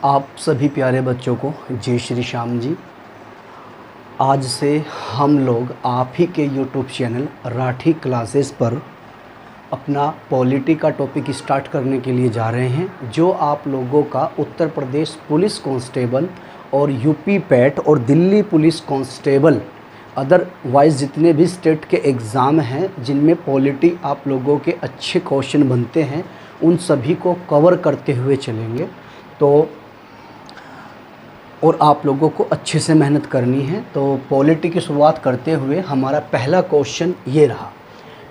आप सभी प्यारे बच्चों को जय श्री श्याम जी। आज से हम लोग आप ही के YouTube चैनल राठी क्लासेस पर अपना पॉलिटी का टॉपिक स्टार्ट करने के लिए जा रहे हैं, जो आप लोगों का उत्तर प्रदेश पुलिस कांस्टेबल और यूपी पैट और दिल्ली पुलिस कांस्टेबल अदरवाइज़ जितने भी स्टेट के एग्ज़ाम हैं जिनमें पॉलिटी आप लोगों के अच्छे क्वेश्चन बनते हैं, उन सभी को कवर करते हुए चलेंगे। तो और आप लोगों को अच्छे से मेहनत करनी है। तो पॉलिटी की शुरुआत करते हुए हमारा पहला क्वेश्चन ये रहा।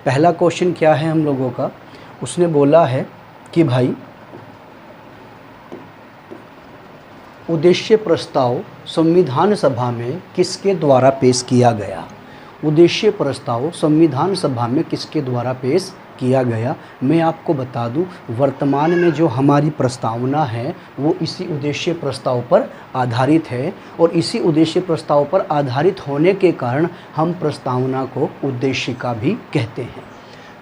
पहला क्वेश्चन क्या है हम लोगों का, उसने बोला है कि भाई उद्देश्य प्रस्ताव संविधान सभा में किसके द्वारा पेश किया गया। उद्देश्य प्रस्ताव संविधान सभा में किसके द्वारा पेश किया गया। मैं आपको बता दूं, वर्तमान में जो हमारी प्रस्तावना है वो इसी उद्देश्य प्रस्ताव पर आधारित है, और इसी उद्देश्य प्रस्ताव पर आधारित होने के कारण हम प्रस्तावना को उद्देशिका भी कहते हैं।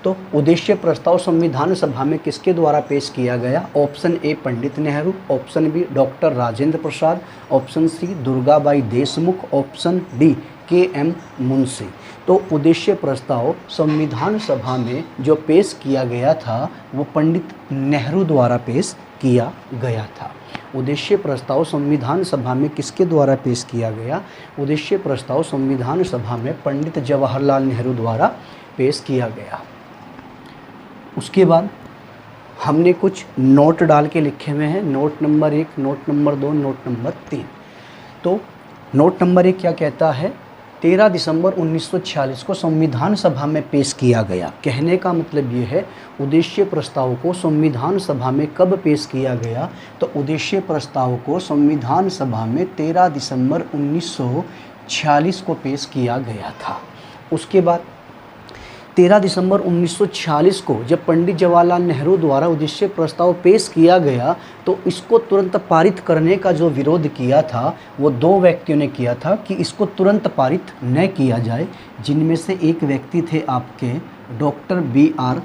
तो उद्देश्य प्रस्ताव संविधान सभा में किसके द्वारा पेश किया गया। Option A Pandit Nehru, option B doctor Rajendra Prasad, option C Durgabai Deshmukh, option D K M. Munshi. तो उद्देश्य प्रस्ताव संविधान सभा में जो पेश किया गया था वो पंडित नेहरू द्वारा पेश किया गया था। उद्देश्य प्रस्ताव संविधान सभा में किसके द्वारा पेश किया गया। उद्देश्य प्रस्ताव संविधान सभा में पंडित जवाहरलाल नेहरू द्वारा पेश किया गया। उसके बाद हमने कुछ नोट डाल के लिखे हुए हैं, note number 1, note number 2, note number 3। तो नोट नंबर 1 क्या कहता है, 13 दिसंबर 1946 को संविधान सभा में पेश किया गया। कहने का मतलब ये है उद्देश्य प्रस्ताव को संविधान सभा में कब पेश किया गया, तो उद्देश्य प्रस्ताव को संविधान सभा में 13 दिसंबर 1946 को पेश किया गया था। उसके बाद 13 दिसंबर 1946 को जब पंडित जवाहरलाल नेहरू द्वारा उद्देश्य प्रस्ताव पेश किया गया तो इसको तुरंत पारित करने का जो विरोध किया था वो 2 व्यक्तियों ने किया था कि इसको तुरंत पारित न किया जाए, जिनमें से एक व्यक्ति थे आपके डॉक्टर B.R.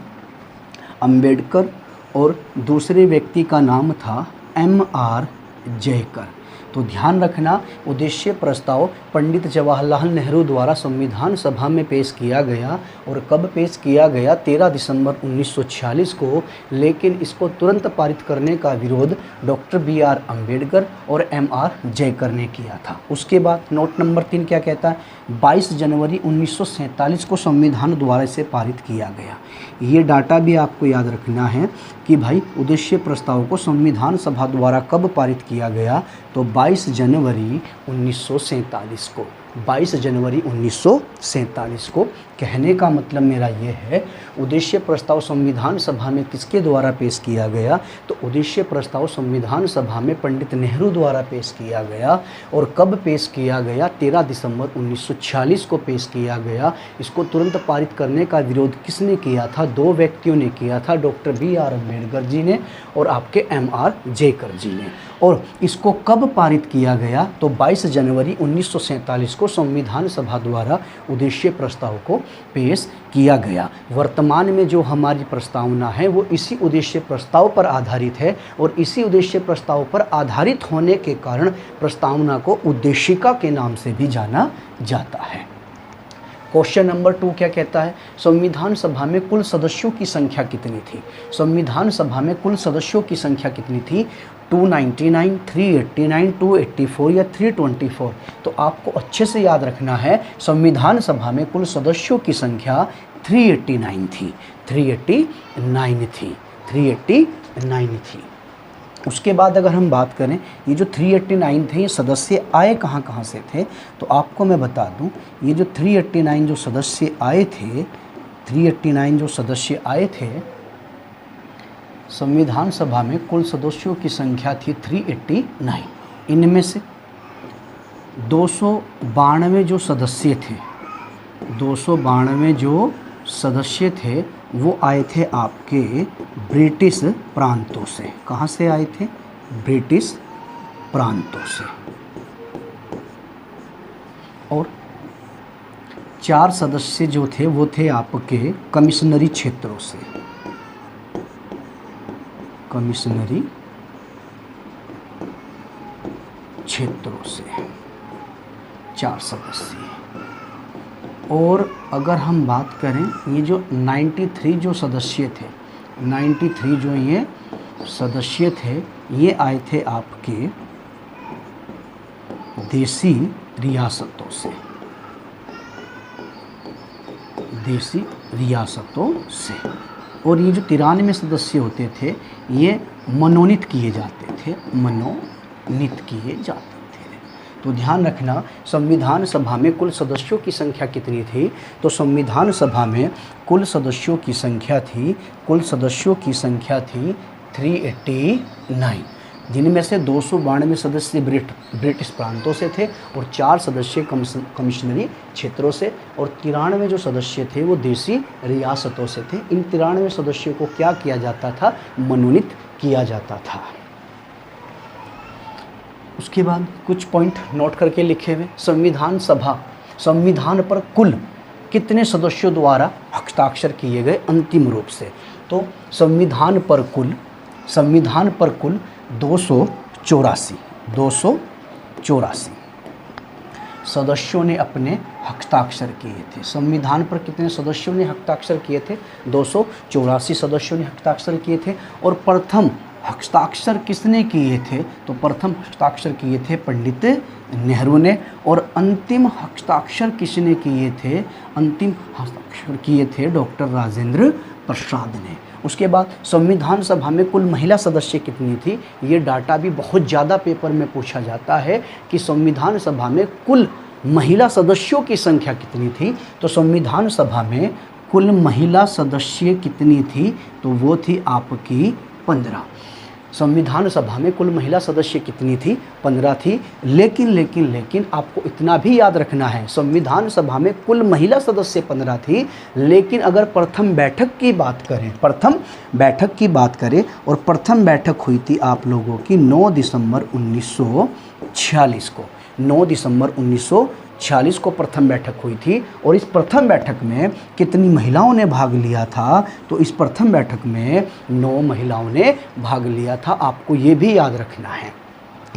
अम्बेडकर और दूसरे व्यक्ति का नाम था M.R. जयकर। तो ध्यान रखना, उद्देश्य प्रस्ताव पंडित जवाहरलाल नेहरू द्वारा संविधान सभा में पेश किया गया, और कब पेश किया गया, 13 दिसंबर 1946 को। लेकिन इसको तुरंत पारित करने का विरोध डॉक्टर B.R. अम्बेडकर और M.R. जयकर ने किया था। उसके बाद नोट नंबर 3 क्या कहता है, 22 जनवरी 1947 को संविधान द्वारा इसे पारित किया गया। ये डाटा भी आपको याद रखना है कि भाई उद्देश्य प्रस्ताव को संविधान सभा द्वारा कब पारित किया गया, तो 22 जनवरी 1947 को। 22 जनवरी 1947 को। कहने का मतलब मेरा ये है उद्देश्य प्रस्ताव संविधान सभा में किसके द्वारा पेश किया गया, तो उद्देश्य प्रस्ताव संविधान सभा में पंडित नेहरू द्वारा पेश किया गया। और कब पेश किया गया, 13 दिसंबर 1946 को पेश किया गया। इसको तुरंत पारित करने का विरोध किसने किया था, 2 व्यक्तियों ने किया था, डॉक्टर B.R. अम्बेडकर जी ने और आपके M.R. जयकर जी ने। और इसको कब पारित किया गया, तो 22 जनवरी 1947 को संविधान सभा द्वारा उद्देश्य प्रस्ताव को पेश किया गया। वर्तमान में जो हमारी प्रस्तावना है वो इसी उद्देश्य प्रस्ताव पर आधारित है, और इसी उद्देश्य प्रस्ताव पर आधारित होने के कारण प्रस्तावना को उद्देशिका के नाम से भी जाना जाता है। क्वेश्चन नंबर 2 क्या कहता है, संविधान सभा में कुल सदस्यों की संख्या कितनी थी। संविधान सभा में कुल सदस्यों की संख्या कितनी थी, 299, 389, 284 या 324। तो आपको अच्छे से याद रखना है, संविधान सभा में कुल सदस्यों की संख्या 389 थी, 389 थी, 389 थी। उसके बाद अगर हम बात करें, ये जो 389 थे ये सदस्य आए कहाँ कहाँ से थे, तो आपको मैं बता दूं, ये जो 389 जो सदस्य आए थे, 389 जो सदस्य आए थे, संविधान सभा में कुल सदस्यों की संख्या थी 389। इनमें से 292 जो सदस्य थे, 292 जो सदस्य थे वो आए थे आपके ब्रिटिश प्रांतों से। कहाँ से आए थे, ब्रिटिश प्रांतों से। और 4 सदस्य जो थे वो थे आपके कमिश्नरी क्षेत्रों से, कमिश्नरी क्षेत्रों से, 4 सदस्य। और अगर हम बात करें ये जो 93 जो सदस्य थे, 93 जो ये सदस्य थे, ये आए थे आपके देसी रियासतों से, देसी रियासतों से। और ये जो 93 सदस्य होते थे ये मनोनीत किए जाते थे, मनोनीत किए जाते थे। तो ध्यान रखना, संविधान सभा में कुल सदस्यों की संख्या कितनी थी? तो संविधान सभा में कुल सदस्यों की संख्या थी, कुल सदस्यों की संख्या थी 389, जिनमें से 292 सदस्य ब्रिटिश प्रांतों से थे और 4 सदस्य कमिश्नरी क्षेत्रों से, और 93 जो सदस्य थे वो देसी रियासतों से थे। इन 93 सदस्यों को क्या किया जाता था? मनोनीत किया जाता था। उसके बाद कुछ पॉइंट नोट करके लिखे हुए। संविधान सभा, संविधान पर कुल कितने सदस्यों द्वारा हस्ताक्षर किए गए अंतिम रूप से? तो संविधान पर कुल 284 सदस्यों ने अपने हस्ताक्षर किए थे। संविधान पर कितने सदस्यों ने हस्ताक्षर किए थे? 284 सदस्यों ने हस्ताक्षर किए थे। और प्रथम हस्ताक्षर किसने किए थे? तो प्रथम हस्ताक्षर किए थे पंडित नेहरू ने। और अंतिम हस्ताक्षर किसने किए थे? अंतिम हस्ताक्षर किए थे डॉक्टर राजेंद्र प्रसाद ने। उसके बाद संविधान सभा में कुल महिला सदस्य कितनी थी? ये डाटा भी बहुत ज़्यादा पेपर में पूछा जाता है कि संविधान सभा में कुल महिला सदस्यों की संख्या कितनी थी। तो संविधान सभा में कुल महिला सदस्य कितनी थी? तो वो थी आपकी 15। संविधान सभा में कुल महिला सदस्य कितनी थी? 15 थी। लेकिन आपको इतना भी याद रखना है, संविधान सभा में कुल महिला सदस्य 15 थी, लेकिन अगर प्रथम बैठक की बात करें, प्रथम बैठक की बात करें, और प्रथम बैठक हुई थी आप लोगों की 9 दिसंबर 1946 को, 9 दिसंबर 1946 को प्रथम बैठक हुई थी। और इस प्रथम बैठक में कितनी महिलाओं ने भाग लिया था? तो इस प्रथम बैठक में 9 महिलाओं ने भाग लिया था। आपको ये भी याद रखना है।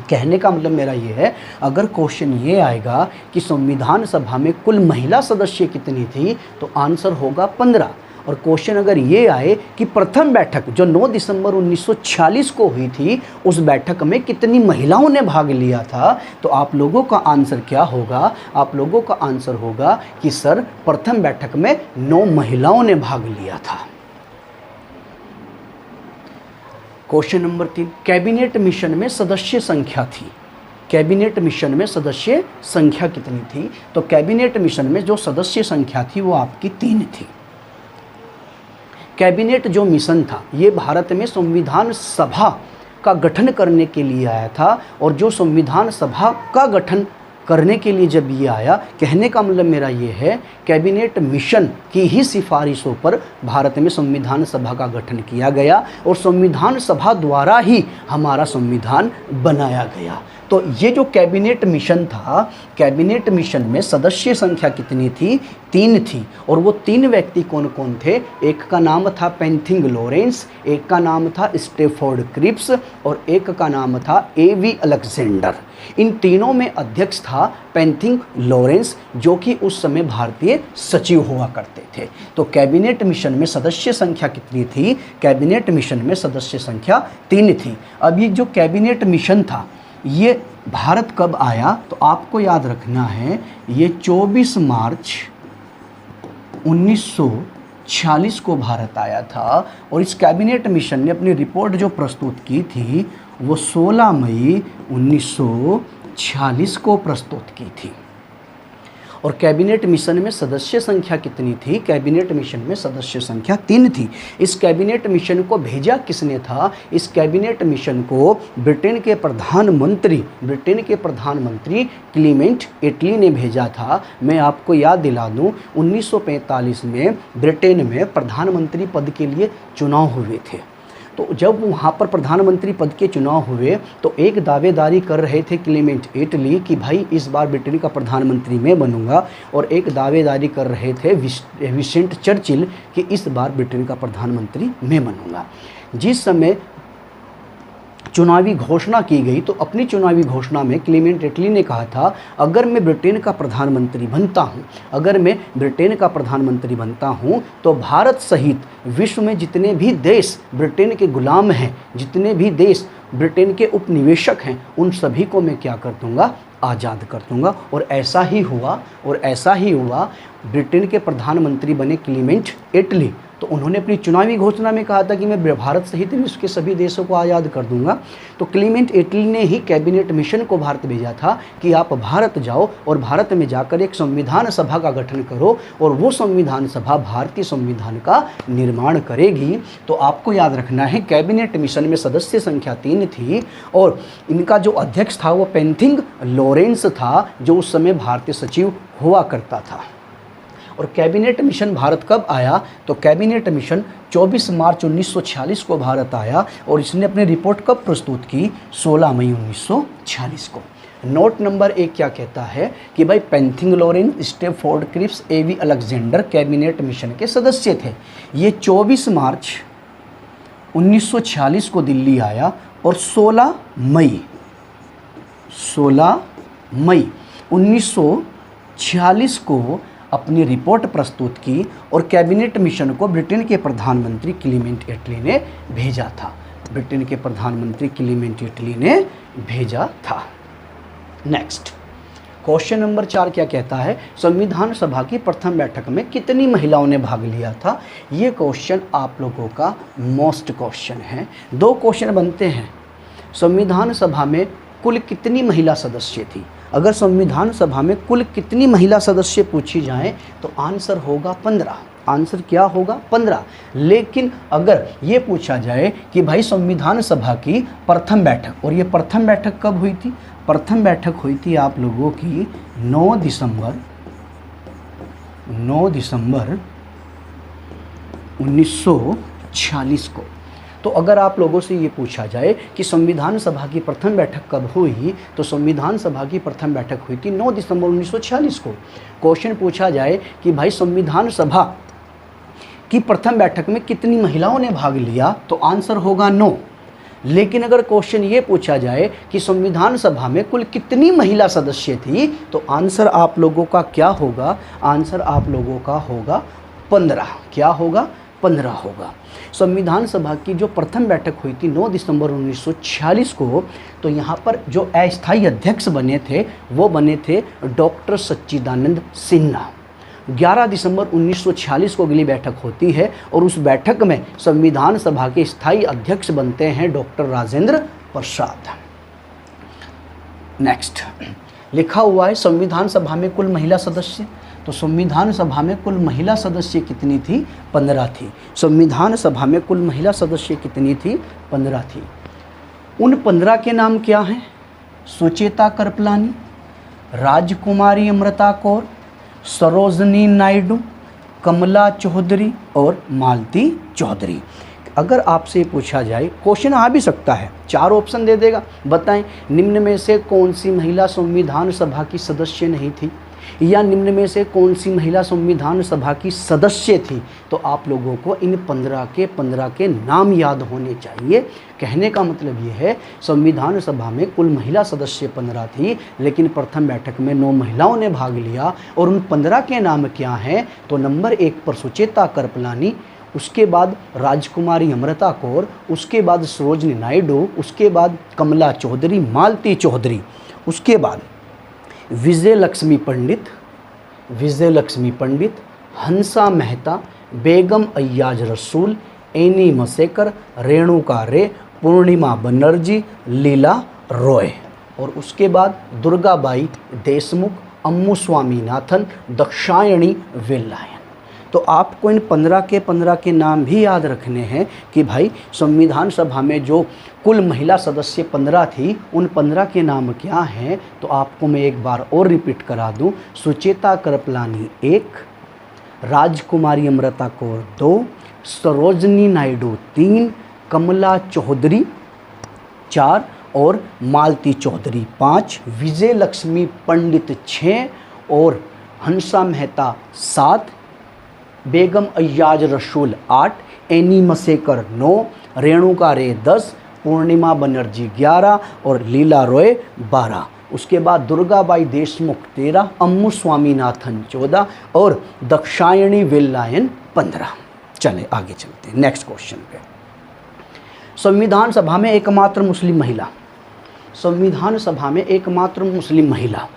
कहने का मतलब मेरा ये है, अगर क्वेश्चन ये आएगा कि संविधान सभा में कुल महिला सदस्य कितनी थी, तो आंसर होगा 15। और क्वेश्चन अगर ये आए कि प्रथम बैठक जो 9 दिसंबर 1946 को हुई थी, उस बैठक में कितनी महिलाओं ने भाग लिया था, तो आप लोगों का आंसर क्या होगा? आप लोगों का आंसर होगा कि सर प्रथम बैठक में 9 महिलाओं ने भाग लिया था। क्वेश्चन नंबर 3, कैबिनेट मिशन में सदस्य संख्या थी। कैबिनेट मिशन में सदस्य संख्या कितनी थी? तो कैबिनेट मिशन में जो सदस्य संख्या थी वो आपकी 3 थी। कैबिनेट जो मिशन था ये भारत में संविधान सभा का गठन करने के लिए आया था। और जो संविधान सभा का गठन करने के लिए जब ये आया, कहने का मतलब मेरा ये है, कैबिनेट मिशन की ही सिफारिशों पर भारत में संविधान सभा का गठन किया गया और संविधान सभा द्वारा ही हमारा संविधान बनाया गया। तो ये जो कैबिनेट मिशन था, कैबिनेट मिशन में सदस्य संख्या कितनी थी? 3 थी। और वो 3 व्यक्ति कौन कौन थे? एक का नाम था पेंथिंग लॉरेंस, एक का नाम था स्टेफोर्ड क्रिप्स और एक का नाम था एवी अलेक्जेंडर। इन तीनों में अध्यक्ष था पेंथिंग लॉरेंस, जो कि उस समय भारतीय सचिव हुआ करते थे। तो कैबिनेट मिशन में सदस्य संख्या कितनी थी? कैबिनेट मिशन में सदस्य संख्या 3 थी। अब ये जो कैबिनेट मिशन था ये भारत कब आया? तो आपको याद रखना है, ये 24 मार्च 1946 को भारत आया था। और इस कैबिनेट मिशन ने अपनी रिपोर्ट जो प्रस्तुत की थी वो 16 मई 1946 को प्रस्तुत की थी। और कैबिनेट मिशन में सदस्य संख्या कितनी थी? कैबिनेट मिशन में सदस्य संख्या 3 थी। इस कैबिनेट मिशन को भेजा किसने था? इस कैबिनेट मिशन को ब्रिटेन के प्रधानमंत्री क्लीमेंट एटली ने भेजा था। मैं आपको याद दिला दूं, 1945 में ब्रिटेन में प्रधानमंत्री पद के लिए चुनाव हुए थे। तो जब वहाँ पर प्रधानमंत्री पद के चुनाव हुए तो एक दावेदारी कर रहे थे क्लीमेंट एटली कि भाई इस बार ब्रिटेन का प्रधानमंत्री मैं बनूंगा, और एक दावेदारी कर रहे थे विंस्टन चर्चिल कि इस बार ब्रिटेन का प्रधानमंत्री मैं बनूंगा। जिस समय चुनावी घोषणा की गई, तो अपनी चुनावी घोषणा में क्लीमेंट एटली ने कहा था, अगर मैं ब्रिटेन का प्रधानमंत्री बनता हूँ, अगर मैं ब्रिटेन का प्रधानमंत्री बनता हूँ तो भारत सहित विश्व में जितने भी देश ब्रिटेन के गुलाम हैं, जितने भी देश ब्रिटेन के उपनिवेशक हैं, उन सभी को मैं क्या कर दूँगा, आज़ाद कर दूँगा। और ऐसा ही हुआ, और ऐसा ही हुआ। ब्रिटेन के प्रधानमंत्री बने क्लीमेंट एटली, तो उन्होंने अपनी चुनावी घोषणा में कहा था कि मैं भारत सहित विश्व के सभी देशों को आज़ाद कर दूंगा। तो क्लीमेंट एटली ने ही कैबिनेट मिशन को भारत भेजा था कि आप भारत जाओ और भारत में जाकर एक संविधान सभा का गठन करो, और वो संविधान सभा भारतीय संविधान का निर्माण करेगी। तो आपको याद रखना है, कैबिनेट मिशन में सदस्य संख्या 3 थी, और इनका जो अध्यक्ष था वो पेंथिंग लॉरेंस था, जो उस समय भारतीय सचिव हुआ करता था। और कैबिनेट मिशन भारत कब आया, तो कैबिनेट मिशन 24 मार्च 1946 को भारत आया, और इसने अपनी रिपोर्ट कब प्रस्तुत की, 16 मई 1946 को। नोट नंबर 1 क्या कहता है कि भाई पेंथिंग लॉरेंस, स्टेफोर्ड क्रिप्स, एवी अलेक्जेंडर कैबिनेट मिशन के सदस्य थे। ये 24 मार्च 1946 को दिल्ली आया, और 16 मई 1946 को अपनी रिपोर्ट प्रस्तुत की, और कैबिनेट मिशन को ब्रिटेन के प्रधानमंत्री क्लीमेंट एटली ने भेजा था। ब्रिटेन के प्रधानमंत्री क्लीमेंट एटली ने भेजा था। नेक्स्ट क्वेश्चन नंबर 4 क्या कहता है, संविधान सभा की प्रथम बैठक में कितनी महिलाओं ने भाग लिया था। ये क्वेश्चन आप लोगों का मोस्ट क्वेश्चन है। 2 क्वेश्चन बनते हैं, संविधान सभा में कुल कितनी महिला सदस्य थी। अगर संविधान सभा में कुल कितनी महिला सदस्य पूछी जाए तो आंसर होगा 15। आंसर क्या होगा, 15। लेकिन अगर ये पूछा जाए कि भाई संविधान सभा की प्रथम बैठक, और ये प्रथम बैठक कब हुई थी, प्रथम बैठक हुई थी आप लोगों की 9 दिसंबर 1946 को। तो अगर आप लोगों से ये पूछा जाए कि संविधान सभा की प्रथम बैठक कब हुई, तो संविधान सभा की प्रथम बैठक हुई थी 9 दिसंबर 1946 को। क्वेश्चन पूछा जाए कि भाई संविधान सभा की प्रथम बैठक में कितनी महिलाओं ने भाग लिया, तो आंसर होगा 9। लेकिन अगर क्वेश्चन ये पूछा जाए कि संविधान सभा में कुल कितनी महिला सदस्य थी, तो आंसर आप लोगों का क्या होगा, आंसर आप लोगों का होगा 15। क्या होगा, 15 होगा। संविधान सभा की जो प्रथम बैठक हुई थी 9 दिसंबर 1946 को, तो यहाँ पर जो अस्थायी अध्यक्ष बने थे वो बने थे डॉक्टर सच्चिदानंद सिन्हा। 11 दिसंबर 1946 को अगली बैठक होती है, और उस बैठक में संविधान सभा के स्थायी अध्यक्ष बनते हैं डॉक्टर राजेंद्र प्रसाद। नेक्स्ट लिखा हुआ है संविधान सभा में कुल महिला सदस्य, तो संविधान सभा में कुल महिला सदस्य कितनी थी, 15 थी। संविधान सभा में कुल महिला सदस्य कितनी थी, 15 थी। उन 15 के नाम क्या हैं, सुचेता कृपलानी, राजकुमारी अमृता कौर, सरोजनी नायडू, कमला चौधरी और मालती चौधरी। अगर आपसे पूछा जाए, क्वेश्चन आ भी सकता है, 4 ऑप्शन दे देगा, बताएं निम्न में से कौन सी महिला संविधान सभा की सदस्य नहीं थी, या निम्न में से कौन सी महिला संविधान सभा की सदस्य थी, तो आप लोगों को इन 15 के नाम याद होने चाहिए। कहने का मतलब ये है संविधान सभा में कुल महिला सदस्य 15 थी, लेकिन प्रथम बैठक में 9 महिलाओं ने भाग लिया, और उन 15 के नाम क्या हैं, तो नंबर 1 पर सुचेता कृपलानी, उसके बाद राजकुमारी अमृता कौर, उसके बाद सरोजनी नायडू, उसके बाद कमला चौधरी, मालती चौधरी, उसके बाद विजय लक्ष्मी पंडित, हंसा मेहता, बेगम अय्याज रसूल, एनी मसेकर, रेणुका रे, पूर्णिमा बनर्जी, लीला रॉय, और उसके बाद दुर्गाबाई देशमुख, अम्मू स्वामीनाथन, दाक्षायणी वेलायन। तो आपको इन 15 के नाम भी याद रखने हैं कि भाई संविधान सभा में जो कुल महिला सदस्य 15 थी, उन 15 के नाम क्या हैं, तो आपको मैं एक बार और रिपीट करा दूं। सुचेता कृपलानी 1, राजकुमारी अमृता कौर 2, सरोजनी नायडू 3, कमला चौधरी 4 और मालती चौधरी 5, विजय लक्ष्मी पंडित 6 और हंसा मेहता 7, बेगम अय्याज रसूल 8, एनी मसेकर 9, रेणुका रे 10, पूर्णिमा बनर्जी 11 और लीला रॉय 12। उसके बाद दुर्गाबाई देशमुख 13, अम्मू स्वामीनाथन 14 और दक्षायणी वेल्लायन 15। चले आगे चलते हैं नेक्स्ट क्वेश्चन पे। संविधान सभा में एकमात्र मुस्लिम महिला, संविधान सभा में एकमात्र मुस्लिम महिला।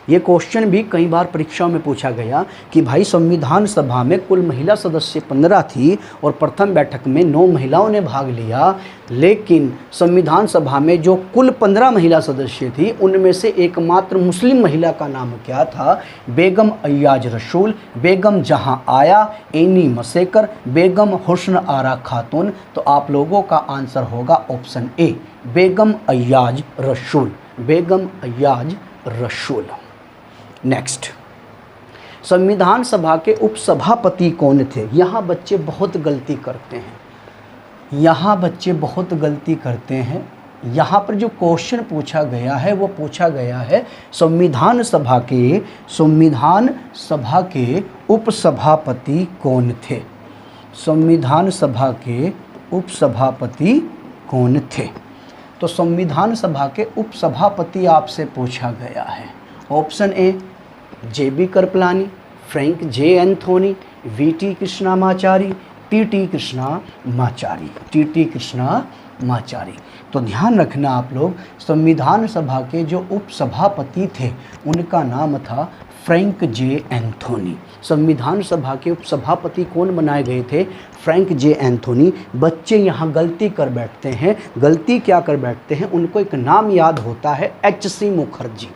ये क्वेश्चन भी कई बार परीक्षाओं में पूछा गया कि भाई संविधान सभा में कुल महिला सदस्य 15 थी और प्रथम बैठक में 9 महिलाओं ने भाग लिया, लेकिन संविधान सभा में जो कुल 15 महिला सदस्य थी उनमें से एकमात्र मुस्लिम महिला का नाम क्या था? बेगम अय्याज रसूल, बेगम जहां आया, एनी मसेकर, बेगम हुस्न आरा खातून। तो आप लोगों का आंसर होगा ऑप्शन ए, बेगम अय्याज रसूल, बेगम अय्याज रसूल। नेक्स्ट, संविधान सभा के उपसभापति कौन थे? यहाँ बच्चे बहुत गलती करते हैं, यहाँ बच्चे बहुत गलती करते हैं। यहाँ पर जो क्वेश्चन पूछा गया है वो पूछा गया है संविधान सभा के उपसभापति कौन थे? संविधान सभा के उपसभापति कौन थे? तो संविधान सभा के उपसभापति आपसे पूछा गया है। Option A JB. Kripalani, Frank J. Anthony, VT. Krishnamachari, TT. Krishnamachari, TT. Krishnamachari. तो ध्यान रखना आप लोग, संविधान सभा के जो उपसभापति थे उनका नाम था फ्रैंक जे. एंथोनी। संविधान सभा के उपसभापति कौन बनाए गए थे? फ्रैंक जे. एंथोनी। बच्चे यहाँ गलती कर बैठते हैं। गलती क्या कर बैठते हैं? उनको एक नाम याद होता है एच.सी. मुखर्जी।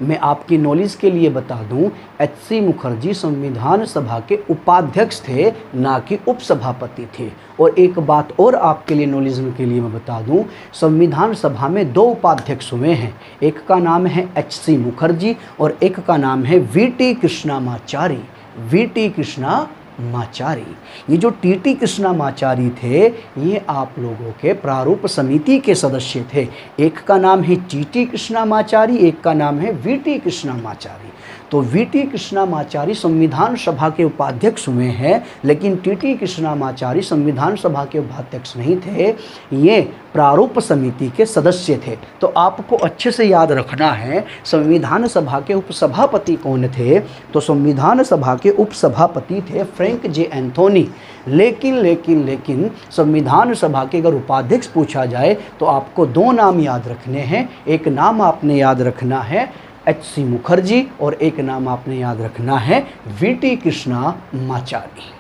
मैं आपकी नॉलेज के लिए बता दूं, एच.सी. मुखर्जी संविधान सभा के उपाध्यक्ष थे, ना कि उपसभापति थे। और एक बात और आपके लिए नॉलेज के लिए मैं बता दूं, संविधान सभा में 2 उपाध्यक्ष हुए हैं। एक का नाम है एच.सी. मुखर्जी और एक का नाम है वी.टी. कृष्णामाचारी, वी.टी. कृष्णामाचारी। ये जो टी.टी. कृष्णामाचारी थे ये आप लोगों के प्रारूप समिति के सदस्य थे। एक का नाम है टी.टी. कृष्णामाचारी, एक का नाम है वी.टी. कृष्णामाचारी। तो वी.टी. कृष्णामाचारी संविधान सभा के उपाध्यक्ष हुए हैं, लेकिन टी.टी. कृष्णामाचारी संविधान सभा के उपाध्यक्ष नहीं थे, ये प्रारूप समिति के सदस्य थे। तो आपको अच्छे से याद रखना है संविधान सभा के उपसभापति कौन थे। तो संविधान सभा के उपसभापति थे फ्रैंक जे. एंथोनी। लेकिन संविधान सभा के अगर उपाध्यक्ष पूछा जाए तो आपको 2 नाम याद रखने हैं। एक नाम आपने याद रखना है एच.सी. मुखर्जी और एक नाम आपने याद रखना है VT. Krishnamachari.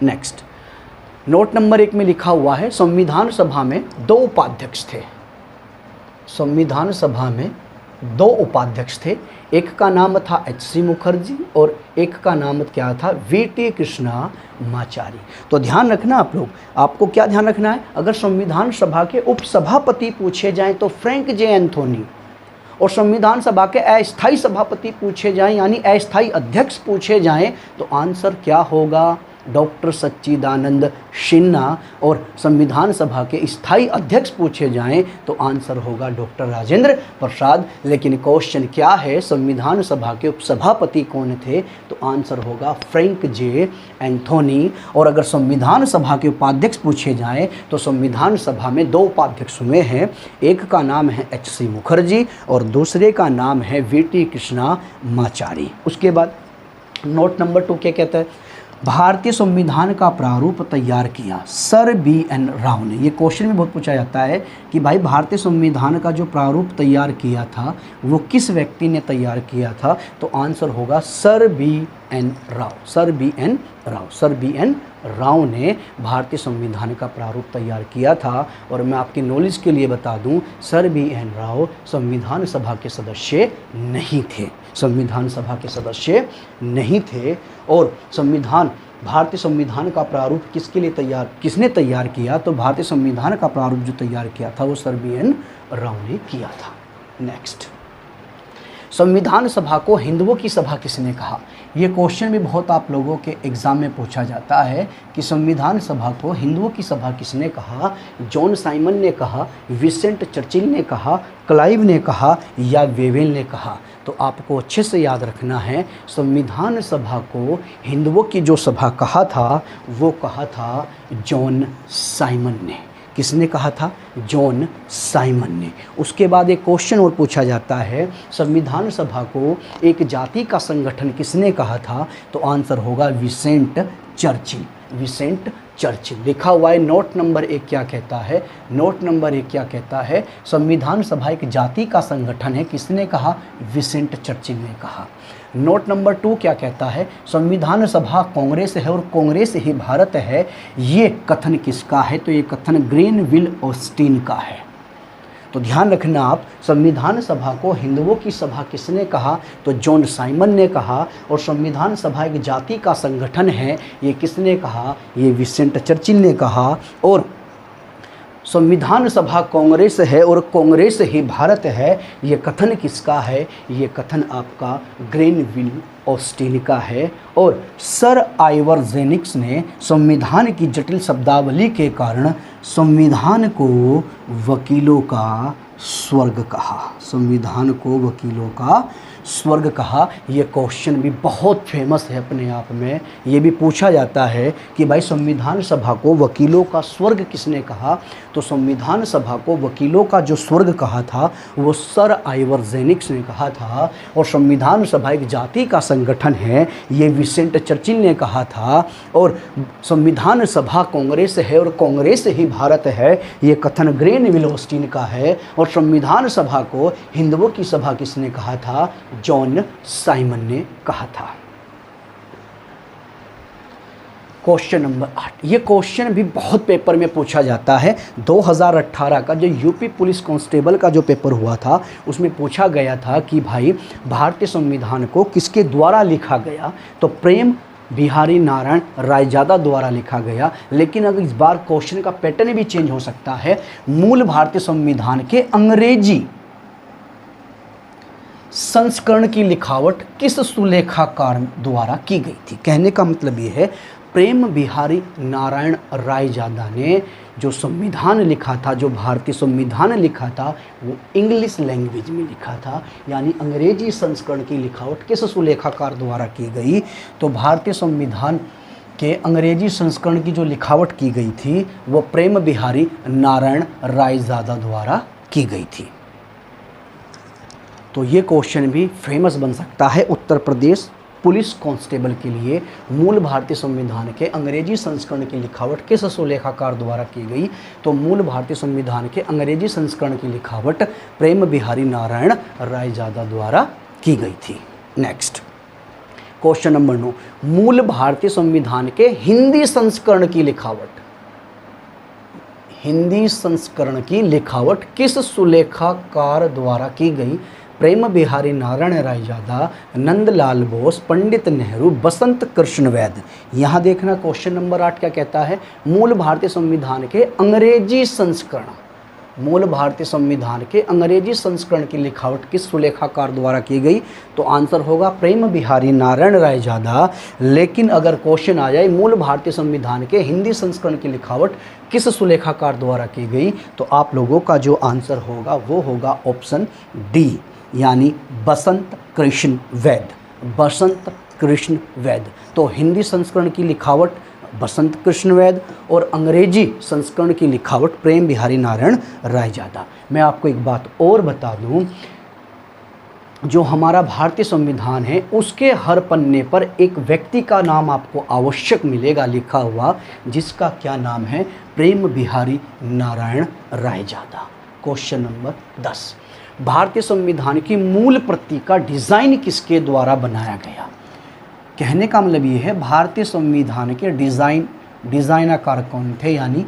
Next, note number 1 में लिखा हुआ है संविधान सभा में 2 उपाध्यक्ष थे। संविधान सभा में 2 उपाध्यक्ष थे। एक का नाम था एच.सी. मुखर्जी और एक का नाम क्या था? वी.टी. कृष्णामाचारी। तो ध्यान रखना आप लोग, आपको क्या ध्यान रखना है? अगर संविधान सभा के उपसभापति पूछे जाएं तो फ्रैंक जे. एंथोनी, और संविधान सभा के अस्थायी सभापति पूछे जाएं यानी अस्थायी अध्यक्ष पूछे जाएं तो आंसर क्या होगा? डॉक्टर सच्चिदानंद सिन्हा। और संविधान सभा के स्थायी अध्यक्ष पूछे जाएं तो आंसर होगा डॉक्टर राजेंद्र प्रसाद। लेकिन क्वेश्चन क्या है? संविधान सभा के उपसभापति कौन थे? तो आंसर होगा फ्रैंक जे. एंथोनी। और अगर संविधान सभा के उपाध्यक्ष पूछे जाएं तो संविधान सभा में 2 उपाध्यक्ष हुए हैं। एक का नाम है एच.सी. मुखर्जी और दूसरे का नाम है वी.टी. कृष्णामाचारी। उसके बाद नोट नंबर 2 क्या कहता है? भारतीय संविधान का प्रारूप तैयार किया सर बी.एन. राव ने। ये क्वेश्चन में बहुत पूछा जाता है कि भाई भारतीय संविधान का जो प्रारूप तैयार किया था वो किस व्यक्ति ने तैयार किया था? तो आंसर होगा sir BN. Rao, sir BN. Rao, sir BN. Rao ने भारतीय संविधान का प्रारूप तैयार किया था। और मैं आपकी नॉलेज के लिए बता दूं, सर बी.एन. राव संविधान सभा के सदस्य नहीं थे, संविधान सभा के सदस्य नहीं थे। और भारतीय संविधान का प्रारूप किसने तैयार किया? तो भारतीय संविधान का प्रारूप जो तैयार किया था वो सर बी.एन. राव ने किया था। नेक्स्ट, संविधान सभा को हिंदुओं की सभा किसने कहा? ये क्वेश्चन भी बहुत आप लोगों के एग्जाम में पूछा जाता है कि संविधान सभा को हिंदुओं की सभा किसने कहा? जॉन साइमन ने कहा, विंसेंट चर्चिल ने कहा, क्लाइव ने कहा या वेवेल ने कहा? तो आपको अच्छे से याद रखना है, संविधान सभा को हिंदुओं की जो सभा कहा था वो कहा था जॉन साइमन ने। किसने कहा था? जॉन साइमन ने। उसके बाद एक क्वेश्चन और पूछा जाता है, संविधान सभा को एक जाति का संगठन किसने कहा था? तो आंसर होगा विसेंट चर्चिल। विसेंट चर्चिल। लिखा हुआ है नोट नंबर 1 क्या कहता है? नोट नंबर 1 क्या कहता है? संविधान सभा एक जाति का संगठन है, किसने कहा? विसेंट चर्चिल ने कहा। नोट नंबर 2 क्या कहता है? संविधान सभा कांग्रेस है और कांग्रेस ही भारत है। ये कथन किसका है? तो ये कथन ग्रेनविल ऑस्टिन का है। तो ध्यान रखना आप, संविधान सभा को हिंदुओं की सभा किसने कहा? तो जॉन साइमन ने कहा। और संविधान सभा एक जाति का संगठन है, ये किसने कहा? ये विसेंट चर्चिल ने कहा। और संविधान सभा कांग्रेस है और कांग्रेस ही भारत है, ये कथन किसका है? ये कथन आपका ग्रेनविल ऑस्टिन का है। और सर आइवर जेनिक्स ने संविधान की जटिल शब्दावली के कारण संविधान को वकीलों का स्वर्ग कहा। संविधान को वकीलों का स्वर्ग कहा। ये क्वेश्चन भी बहुत फेमस है अपने आप में। ये भी पूछा जाता है कि भाई संविधान सभा को वकीलों का स्वर्ग किसने कहा? तो संविधान सभा को वकीलों का जो स्वर्ग कहा था वो सर आइवर जेनिक्स ने कहा था। और संविधान सभा एक जाति का संगठन है, ये विसेंट चर्चिल ने कहा था। और संविधान सभा कांग्रेस है और कांग्रेस ही भारत है, ये कथन ग्रेनविल ऑस्टिन का है। और संविधान सभा को हिंदुओं की सभा किसने कहा था? जॉन साइमन ने कहा था। क्वेश्चन नंबर 8, ये क्वेश्चन भी बहुत पेपर में पूछा जाता है। 2018 का जो यूपी पुलिस कांस्टेबल का जो पेपर हुआ था उसमें पूछा गया था कि भाई भारतीय संविधान को किसके द्वारा लिखा गया? तो प्रेम बिहारी नारायण रायजादा द्वारा लिखा गया। लेकिन अगर इस बार क्वेश्चन का पैटर्न भी चेंज हो सकता है। मूल भारतीय संविधान के अंग्रेजी संस्करण की लिखावट किस सुलेखाकार द्वारा की गई थी? कहने का मतलब ये है, प्रेम बिहारी नारायण रायजादा ने जो संविधान लिखा था, जो भारतीय संविधान लिखा था, वो इंग्लिश लैंग्वेज में लिखा था। यानी अंग्रेजी संस्करण की लिखावट किस सुलेखाकार द्वारा की गई? तो भारतीय संविधान के अंग्रेजी संस्करण की जो लिखावट की गई थी वो प्रेम बिहारी नारायण रायजादा द्वारा की गई थी। तो ये क्वेश्चन भी फेमस बन सकता है उत्तर प्रदेश पुलिस कांस्टेबल के लिए। मूल भारतीय संविधान के अंग्रेजी संस्करण की लिखावट किस सुलेखाकार द्वारा की गई? तो मूल भारतीय संविधान के अंग्रेजी संस्करण की लिखावट प्रेम बिहारी नारायण रायजादा द्वारा की गई थी। नेक्स्ट क्वेश्चन नंबर 9, मूल भारतीय संविधान के हिंदी संस्करण की लिखावट, हिंदी संस्करण की लिखावट किस सुलेखाकार द्वारा की गई? प्रेम बिहारी नारायण रायजादा, नंदलाल बोस, पंडित नेहरू, बसंत कृष्ण वैद्य। यहाँ देखना क्वेश्चन नंबर 8 क्या कहता है? मूल भारतीय संविधान के अंग्रेजी संस्करण, मूल भारतीय संविधान के अंग्रेजी संस्करण की लिखावट किस सुलेखाकार द्वारा की गई? तो आंसर होगा प्रेम बिहारी नारायण रायजादा। लेकिन अगर क्वेश्चन आ जाए मूल भारतीय संविधान के हिंदी संस्करण की लिखावट किस सुलेखाकार द्वारा की गई, तो आप लोगों का जो आंसर होगा वो होगा ऑप्शन डी, यानी बसंत कृष्ण वैद्य। बसंत कृष्ण वैद्य। तो हिंदी संस्करण की लिखावट बसंत कृष्ण वैद्य और अंग्रेजी संस्करण की लिखावट प्रेम बिहारी नारायण रायजादा। मैं आपको एक बात और बता दूं, जो हमारा भारतीय संविधान है उसके हर पन्ने पर एक व्यक्ति का नाम आपको आवश्यक मिलेगा लिखा हुआ, जिसका क्या नाम है? प्रेम बिहारी नारायण रायजादा। क्वेश्चन नंबर 10, भारतीय संविधान की मूल प्रति का डिज़ाइन किसके द्वारा बनाया गया? कहने का मतलब ये है भारतीय संविधान के डिज़ाइनकार कौन थे, यानी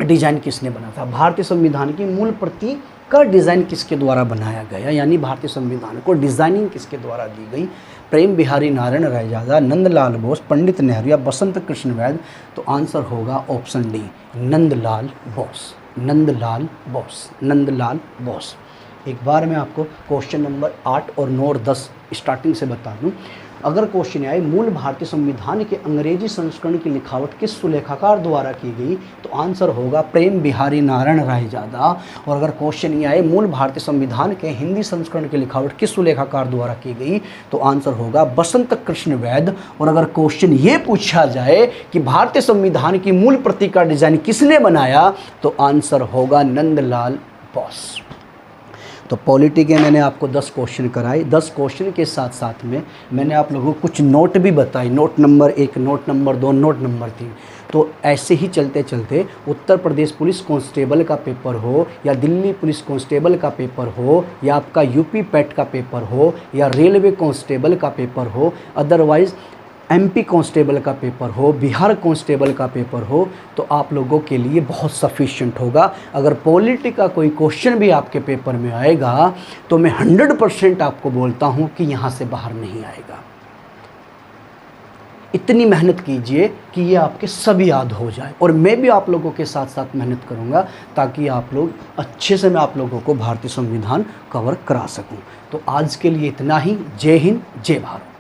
डिज़ाइन किसने बना था? भारतीय संविधान की मूल प्रति का डिज़ाइन किसके द्वारा बनाया गया, यानी भारतीय संविधान को डिज़ाइनिंग किसके द्वारा दी गई? प्रेम बिहारी नारायण रायजादा, नंदलाल बोस, पंडित नेहरू या बसंत कृष्ण वैद्य। तो आंसर होगा ऑप्शन डी, नंदलाल बोस। नंदलाल बोस, नंदलाल बोस। एक बार मैं आपको क्वेश्चन नंबर 8 और 9 और 10 स्टार्टिंग से बता दूं। अगर क्वेश्चन आए मूल भारतीय संविधान के अंग्रेजी संस्करण की लिखावट किस सुलेखाकार द्वारा की गई, तो आंसर होगा प्रेम बिहारी नारायण रायजादा। और अगर क्वेश्चन ये आए मूल भारतीय संविधान के हिंदी संस्करण की लिखावट किस सुलेखाकार द्वारा की गई, तो आंसर होगा बसंत कृष्ण वैद। और अगर क्वेश्चन ये पूछा जाए कि भारतीय संविधान की मूल प्रति का डिजाइन किसने बनाया, तो आंसर होगा नंदलाल बोस। तो पॉलिटी के मैंने आपको 10 क्वेश्चन कराए। 10 क्वेश्चन के साथ साथ में मैंने आप लोगों को कुछ नोट भी बताई, note number 1, note number 2, note number 3। तो ऐसे ही चलते चलते उत्तर प्रदेश पुलिस कांस्टेबल का पेपर हो, या दिल्ली पुलिस कांस्टेबल का पेपर हो, या आपका यूपी पैट का पेपर हो, या रेलवे कांस्टेबल का पेपर हो, अदरवाइज़ एमपी कांस्टेबल का पेपर हो, बिहार कांस्टेबल का पेपर हो, तो आप लोगों के लिए बहुत सफिशिएंट होगा। अगर पॉलिटी का कोई क्वेश्चन भी आपके पेपर में आएगा, तो मैं 100% आपको बोलता हूं कि यहाँ से बाहर नहीं आएगा। इतनी मेहनत कीजिए कि ये आपके सब याद हो जाए, और मैं भी आप लोगों के साथ साथ मेहनत करूँगा ताकि आप लोग अच्छे से मैं आप लोगों को भारतीय संविधान कवर करा सकूँ। तो आज के लिए इतना ही। जय हिंद, जय भारत।